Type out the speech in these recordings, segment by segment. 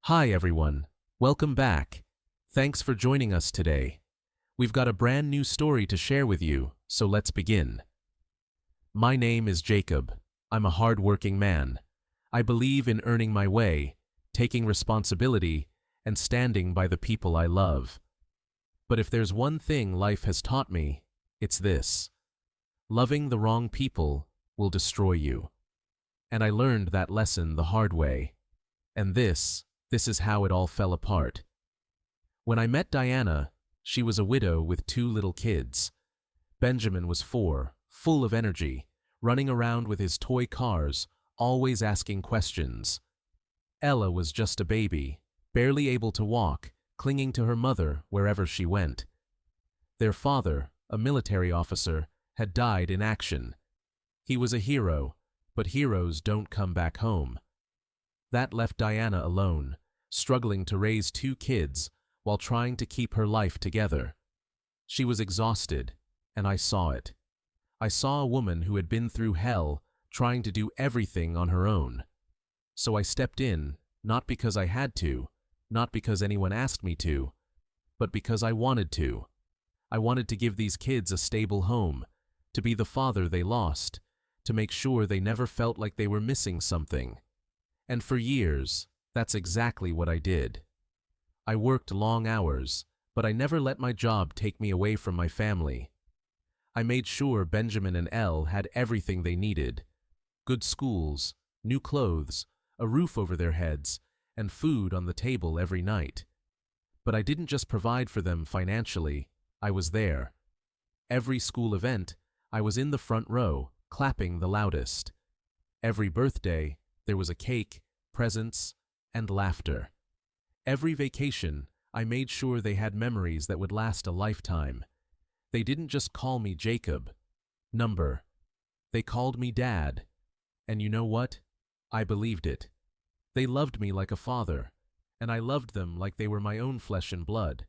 Hi everyone, welcome back. Thanks for joining us today. We've got a brand new story to share with you, so let's begin. My name is Jacob. I'm a hard-working man. I believe in earning my way, taking responsibility, and standing by the people I love. But if there's one thing life has taught me, it's this. Loving the wrong people will destroy you. And I learned that lesson the hard way. And this is how it all fell apart. When I met Diana, she was a widow with 2 little kids. Benjamin was 4, full of energy, running around with his toy cars, always asking questions. Ella was just a baby, barely able to walk, clinging to her mother wherever she went. Their father, a military officer, had died in action. He was a hero, but heroes don't come back home. That left Diana alone, struggling to raise 2 kids while trying to keep her life together. She was exhausted, and I saw it. I saw a woman who had been through hell, trying to do everything on her own. So I stepped in, not because I had to, not because anyone asked me to, but because I wanted to. I wanted to give these kids a stable home, to be the father they lost, to make sure they never felt like they were missing something. And for years, that's exactly what I did. I worked long hours, but I never let my job take me away from my family. I made sure Benjamin and Elle had everything they needed: good schools, new clothes, a roof over their heads, and food on the table every night. But I didn't just provide for them financially, I was there. Every school event, I was in the front row, clapping the loudest. Every birthday, there was a cake, presents, and laughter. Every vacation, I made sure they had memories that would last a lifetime. They didn't just call me Jacob. Number. They called me Dad. And you know what? I believed it. They loved me like a father, and I loved them like they were my own flesh and blood.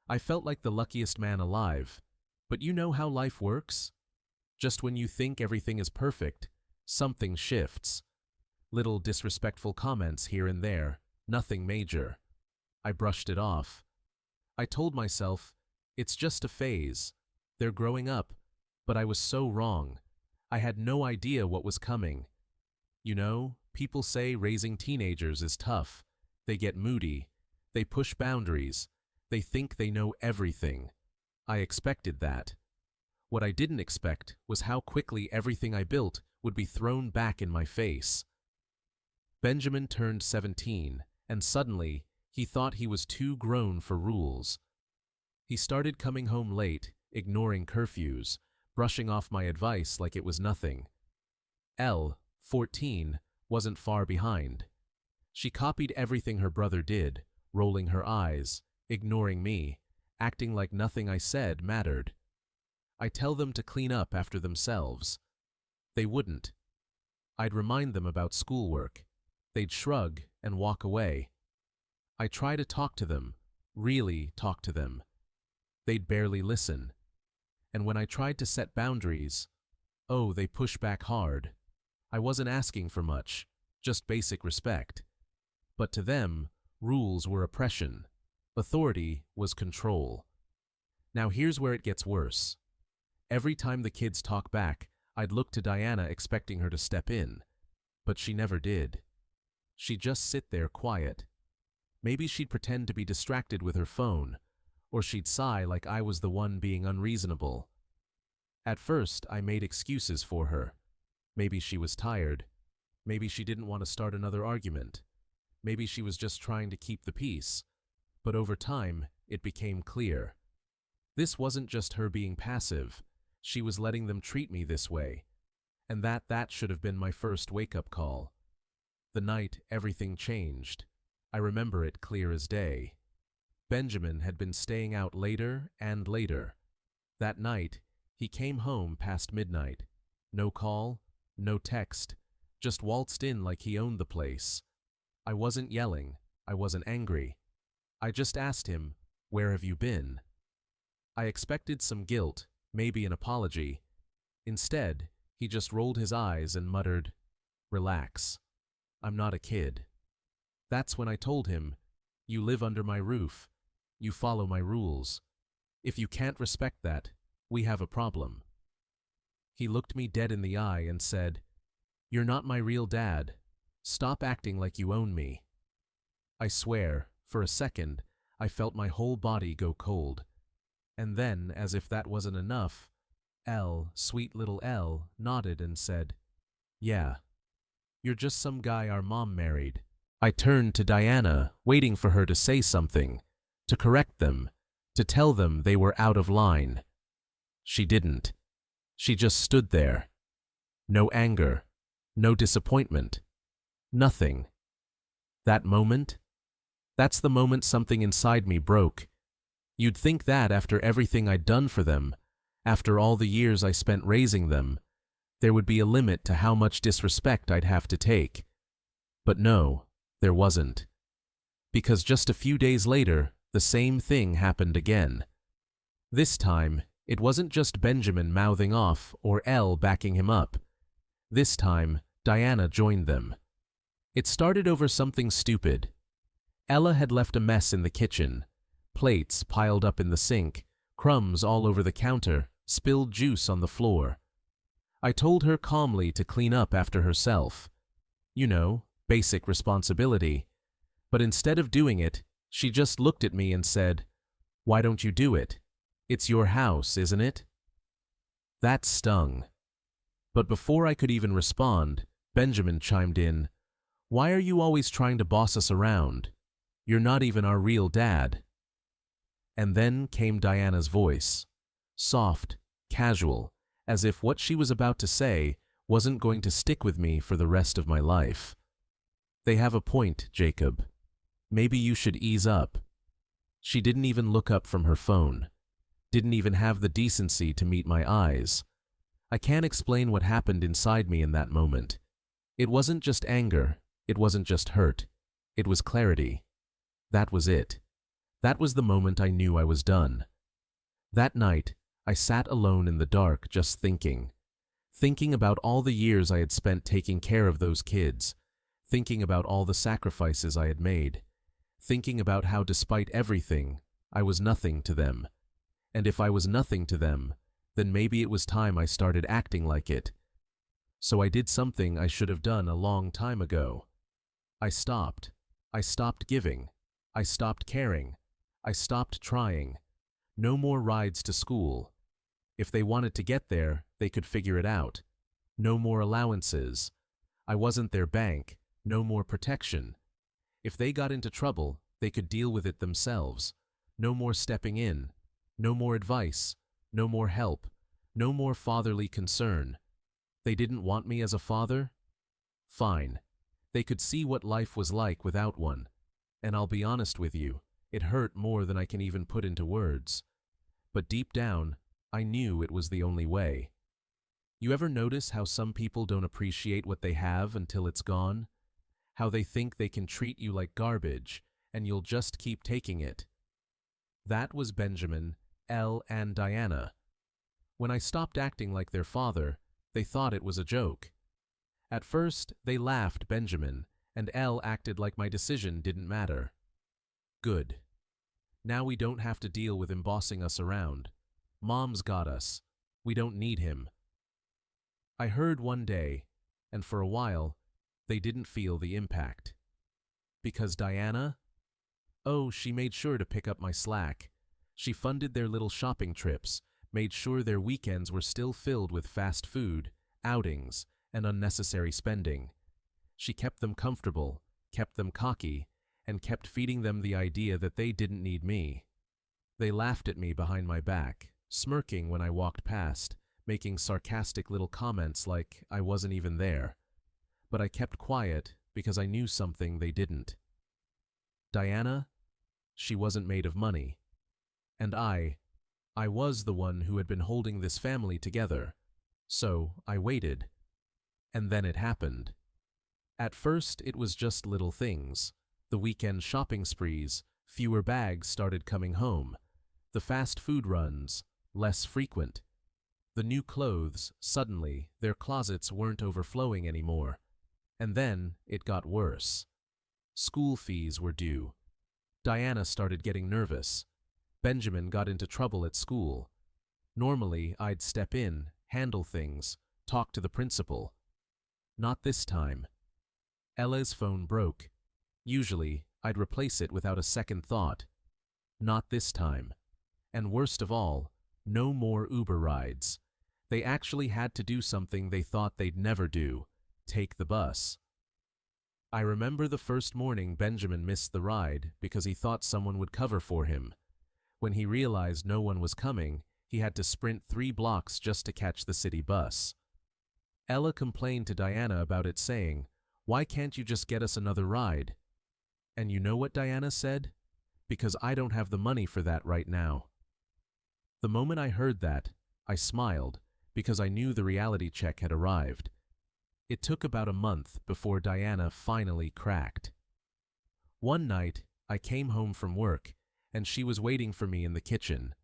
I felt like the luckiest man alive. But you know how life works? Just when you think everything is perfect, something shifts. Little disrespectful comments here and there, nothing major. I brushed it off. I told myself, it's just a phase. They're growing up. But I was so wrong. I had no idea what was coming. You know, people say raising teenagers is tough. They get moody. They push boundaries. They think they know everything. I expected that. What I didn't expect was how quickly everything I built would be thrown back in my face. Benjamin turned 17, and suddenly, he thought he was too grown for rules. He started coming home late, ignoring curfews, brushing off my advice like it was nothing. Elle, 14, wasn't far behind. She copied everything her brother did, rolling her eyes, ignoring me, acting like nothing I said mattered. I tell them to clean up after themselves. They wouldn't. I'd remind them about schoolwork. They'd shrug and walk away. I try to talk to them, really talk to them. They'd barely listen. And when I tried to set boundaries, oh, they push back hard. I wasn't asking for much, just basic respect. But to them, rules were oppression. Authority was control. Now here's where it gets worse. Every time the kids talk back, I'd look to Diana expecting her to step in. But she never did. She'd just sit there quiet. Maybe she'd pretend to be distracted with her phone, or she'd sigh like I was the one being unreasonable. At first, I made excuses for her. Maybe she was tired. Maybe she didn't want to start another argument. Maybe she was just trying to keep the peace. But over time, it became clear. This wasn't just her being passive. She was letting them treat me this way. And that should have been my first wake-up call. The night everything changed. I remember it clear as day. Benjamin had been staying out later and later. That night, he came home past midnight. No call, no text, just waltzed in like he owned the place. I wasn't yelling. I wasn't angry. I just asked him, "Where have you been?" I expected some guilt, maybe an apology. Instead, he just rolled his eyes and muttered, "Relax. I'm not a kid." That's when I told him, "You live under my roof. You follow my rules. If you can't respect that, we have a problem." He looked me dead in the eye and said, "You're not my real dad. Stop acting like you own me." I swear, for a second, I felt my whole body go cold. And then, as if that wasn't enough, sweet little Elle, nodded and said, "Yeah, you're just some guy our mom married." I turned to Diana, waiting for her to say something, to correct them, to tell them they were out of line. She didn't. She just stood there. No anger, no disappointment, nothing. That moment? That's the moment something inside me broke. You'd think that after everything I'd done for them, after all the years I spent raising them, there would be a limit to how much disrespect I'd have to take. But no, there wasn't. Because just a few days later, the same thing happened again. This time, it wasn't just Benjamin mouthing off or Elle backing him up. This time, Diana joined them. It started over something stupid. Ella had left a mess in the kitchen. Plates piled up in the sink, crumbs all over the counter, spilled juice on the floor. I told her calmly to clean up after herself. You know, basic responsibility. But instead of doing it, she just looked at me and said, "Why don't you do it? It's your house, isn't it?" That stung. But before I could even respond, Benjamin chimed in, "Why are you always trying to boss us around? You're not even our real dad." And then came Diana's voice, soft, casual, as if what she was about to say wasn't going to stick with me for the rest of my life. "They have a point, Jacob. Maybe you should ease up." She didn't even look up from her phone, didn't even have the decency to meet my eyes. I can't explain what happened inside me in that moment. It wasn't just anger, it wasn't just hurt, it was clarity. That was it. That was the moment I knew I was done. That night, I sat alone in the dark just thinking about all the years I had spent taking care of those kids, thinking about all the sacrifices I had made, thinking about how despite everything, I was nothing to them. And if I was nothing to them, then maybe it was time I started acting like it. So I did something I should have done a long time ago. I stopped. I stopped giving. I stopped caring. I stopped trying. No more rides to school. If they wanted to get there, they could figure it out. No more allowances. I wasn't their bank. No more protection. If they got into trouble, they could deal with it themselves. No more stepping in. No more advice. No more help. No more fatherly concern. They didn't want me as a father? Fine. They could see what life was like without one. And I'll be honest with you, it hurt more than I can even put into words. But deep down, I knew it was the only way. You ever notice how some people don't appreciate what they have until it's gone? How they think they can treat you like garbage, and you'll just keep taking it? That was Benjamin, Elle, and Diana. When I stopped acting like their father, they thought it was a joke. At first, they laughed Benjamin, and Elle acted like my decision didn't matter. Good. Now we don't have to deal with him bossing us around. Mom's got us. We don't need him. I heard one day, and for a while, they didn't feel the impact. Because Diana? Oh, she made sure to pick up my slack. She funded their little shopping trips, made sure their weekends were still filled with fast food, outings, and unnecessary spending. She kept them comfortable, kept them cocky, and kept feeding them the idea that they didn't need me. They laughed at me behind my back, smirking when I walked past, making sarcastic little comments like I wasn't even there. But I kept quiet because I knew something they didn't. Diana? She wasn't made of money. And I was the one who had been holding this family together. So I waited. And then it happened. At first, it was just little things. The weekend shopping sprees, fewer bags started coming home. The fast food runs, less frequent. The new clothes, suddenly, their closets weren't overflowing anymore. And then it got worse. School fees were due. Diana started getting nervous. Benjamin got into trouble at school. Normally, I'd step in, handle things, talk to the principal. Not this time. Ella's phone broke. Usually, I'd replace it without a second thought. Not this time. And worst of all, no more Uber rides. They actually had to do something they thought they'd never do: take the bus. I remember the first morning Benjamin missed the ride because he thought someone would cover for him. When he realized no one was coming, he had to sprint 3 blocks just to catch the city bus. Ella complained to Diana about it, saying, "Why can't you just get us another ride?" And you know what Diana said? "Because I don't have the money for that right now." The moment I heard that, I smiled, because I knew the reality check had arrived. It took about a month before Diana finally cracked. One night, I came home from work, and she was waiting for me in the kitchen,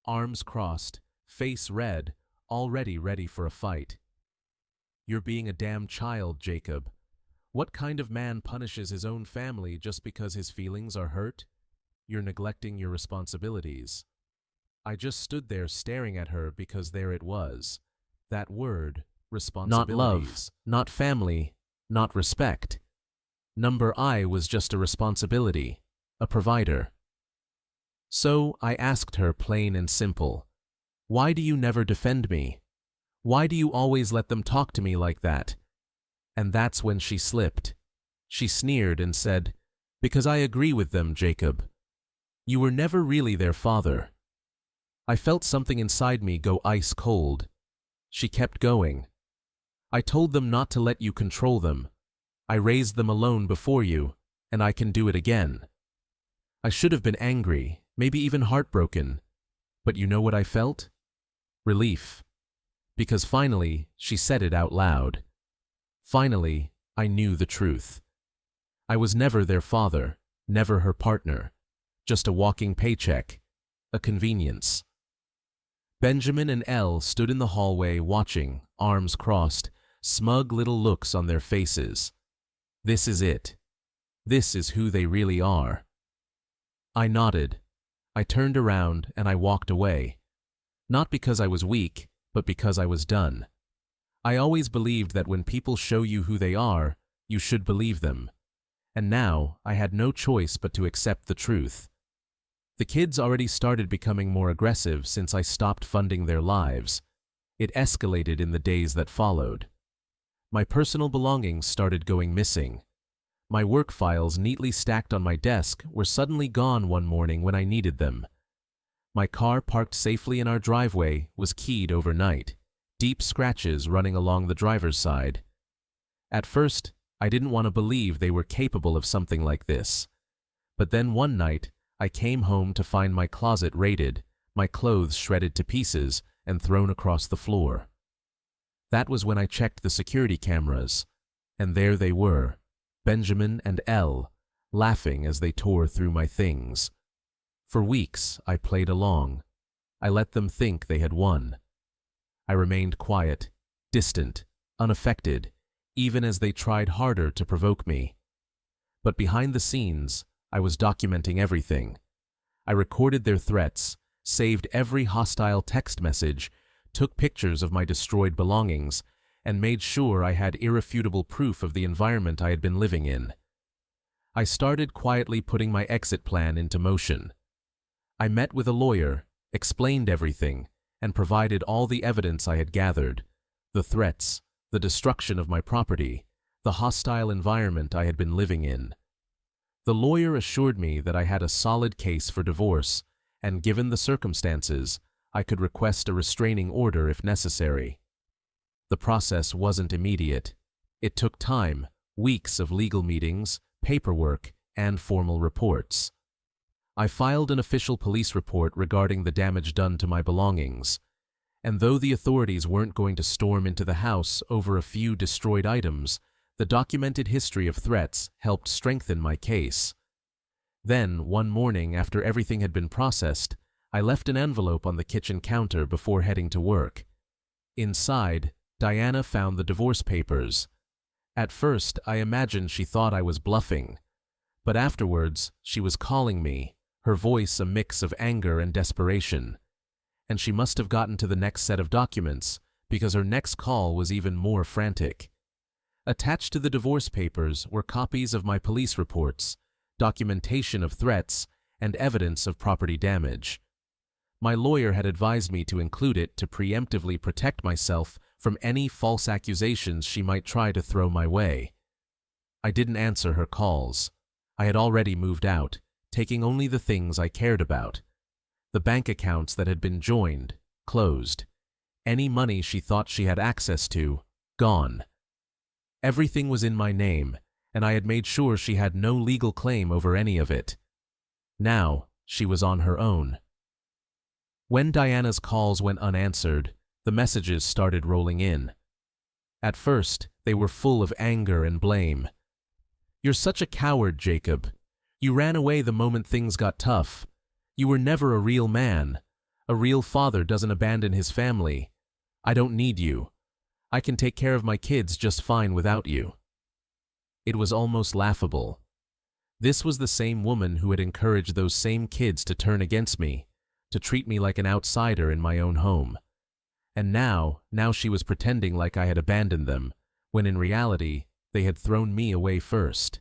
arms crossed, face red, already ready for a fight. "You're being a damn child, Jacob. What kind of man punishes his own family just because his feelings are hurt? You're neglecting your responsibilities." I just stood there staring at her because there it was. That word, responsibilities. Not love, not family, not respect. Number I was just a responsibility, a provider. So I asked her plain and simple, "Why do you never defend me? Why do you always let them talk to me like that?" And that's when she slipped. She sneered and said, "Because I agree with them, Jacob. You were never really their father." I felt something inside me go ice cold. She kept going. "I told them not to let you control them. I raised them alone before you, and I can do it again." I should have been angry, maybe even heartbroken. But you know what I felt? Relief. Because finally, she said it out loud. Finally, I knew the truth. I was never their father, never her partner. Just a walking paycheck, a convenience. Benjamin and Elle stood in the hallway watching, arms crossed, smug little looks on their faces. This is it. This is who they really are. I nodded. I turned around and I walked away. Not because I was weak, but because I was done. I always believed that when people show you who they are, you should believe them. And now I had no choice but to accept the truth. The kids already started becoming more aggressive since I stopped funding their lives. It escalated in the days that followed. My personal belongings started going missing. My work files neatly stacked on my desk were suddenly gone one morning when I needed them. My car parked safely in our driveway was keyed overnight, deep scratches running along the driver's side. At first, I didn't want to believe they were capable of something like this. But then one night, I came home to find my closet raided, my clothes shredded to pieces and thrown across the floor. That was when I checked the security cameras, and there they were, Benjamin and Elle, laughing as they tore through my things. For weeks, I played along. I let them think they had won. I remained quiet, distant, unaffected, even as they tried harder to provoke me. But behind the scenes, I was documenting everything. I recorded their threats, saved every hostile text message, took pictures of my destroyed belongings, and made sure I had irrefutable proof of the environment I had been living in. I started quietly putting my exit plan into motion. I met with a lawyer, explained everything, and provided all the evidence I had gathered: the threats, the destruction of my property, the hostile environment I had been living in. The lawyer assured me that I had a solid case for divorce, and given the circumstances, I could request a restraining order if necessary. The process wasn't immediate. It took time, weeks of legal meetings, paperwork, and formal reports. I filed an official police report regarding the damage done to my belongings, and though the authorities weren't going to storm into the house over a few destroyed items, the documented history of threats helped strengthen my case. Then, one morning after everything had been processed, I left an envelope on the kitchen counter before heading to work. Inside, Diana found the divorce papers. At first, I imagined she thought I was bluffing. But afterwards, she was calling me, her voice a mix of anger and desperation. And she must have gotten to the next set of documents, because her next call was even more frantic. Attached to the divorce papers were copies of my police reports, documentation of threats, and evidence of property damage. My lawyer had advised me to include it to preemptively protect myself from any false accusations she might try to throw my way. I didn't answer her calls. I had already moved out, taking only the things I cared about. The bank accounts that had been joined, closed. Any money she thought she had access to, gone. Everything was in my name, and I had made sure she had no legal claim over any of it. Now, she was on her own. When Diana's calls went unanswered, the messages started rolling in. At first, they were full of anger and blame. "You're such a coward, Jacob. You ran away the moment things got tough. You were never a real man. A real father doesn't abandon his family. I don't need you. I can take care of my kids just fine without you." It was almost laughable. This was the same woman who had encouraged those same kids to turn against me, to treat me like an outsider in my own home. And now she was pretending like I had abandoned them, when in reality, they had thrown me away first.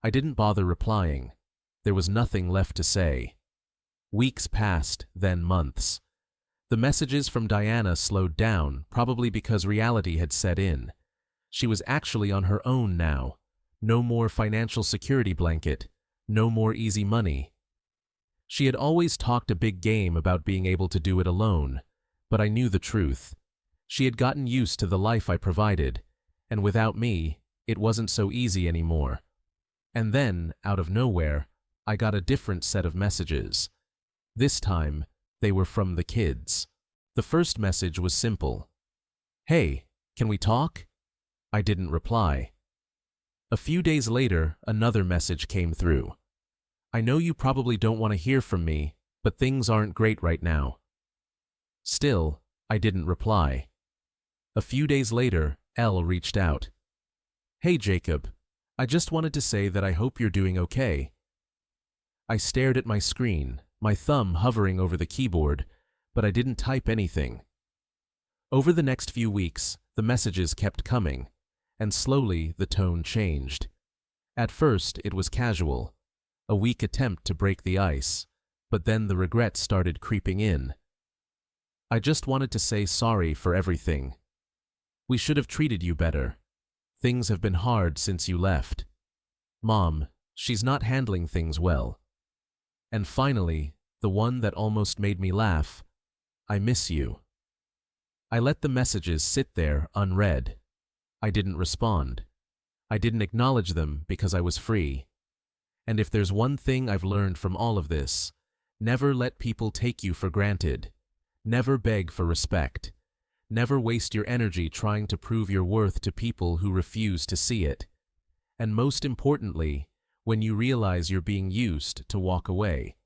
I didn't bother replying. There was nothing left to say. Weeks passed, then months. The messages from Diana slowed down, probably because reality had set in. She was actually on her own now. No more financial security blanket. No more easy money. She had always talked a big game about being able to do it alone, but I knew the truth. She had gotten used to the life I provided, and without me, it wasn't so easy anymore. And then, out of nowhere, I got a different set of messages. This time, they were from the kids. The first message was simple. "Hey, can we talk?" I didn't reply. A few days later, another message came through. "I know you probably don't want to hear from me, but things aren't great right now." Still, I didn't reply. A few days later, Elle reached out. "Hey Jacob, I just wanted to say that I hope you're doing okay." I stared at my screen, my thumb hovering over the keyboard, but I didn't type anything. Over the next few weeks, the messages kept coming, and slowly the tone changed. At first, it was casual, a weak attempt to break the ice, but then the regret started creeping in. "I just wanted to say sorry for everything. We should have treated you better. Things have been hard since you left. Mom, she's not handling things well." And finally, the one that almost made me laugh, "I miss you." I let the messages sit there unread. I didn't respond. I didn't acknowledge them because I was free. And if there's one thing I've learned from all of this, never let people take you for granted. Never beg for respect. Never waste your energy trying to prove your worth to people who refuse to see it. And most importantly, when you realize you're being used, to walk away.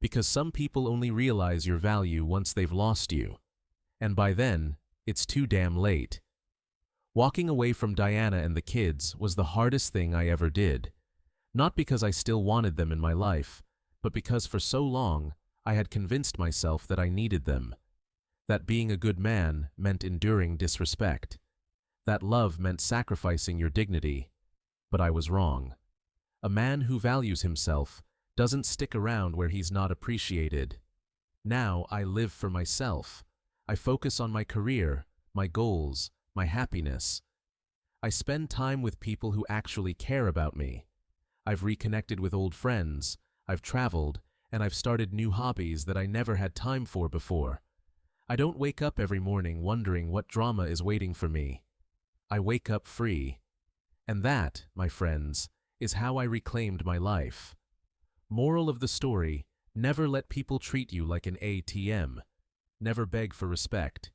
Because some people only realize your value once they've lost you. And by then, it's too damn late. Walking away from Diana and the kids was the hardest thing I ever did. Not because I still wanted them in my life, but because for so long, I had convinced myself that I needed them. That being a good man meant enduring disrespect. That love meant sacrificing your dignity. But I was wrong. A man who values himself doesn't stick around where he's not appreciated. Now I live for myself. I focus on my career, my goals, my happiness. I spend time with people who actually care about me. I've reconnected with old friends, I've traveled, and I've started new hobbies that I never had time for before. I don't wake up every morning wondering what drama is waiting for me. I wake up free. And that, my friends, is how I reclaimed my life. Moral of the story, never let people treat you like an ATM. Never beg for respect.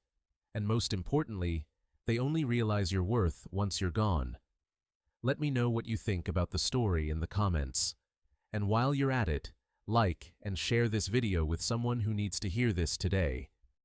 And most importantly, they only realize your worth once you're gone. Let me know what you think about the story in the comments. And while you're at it, like and share this video with someone who needs to hear this today.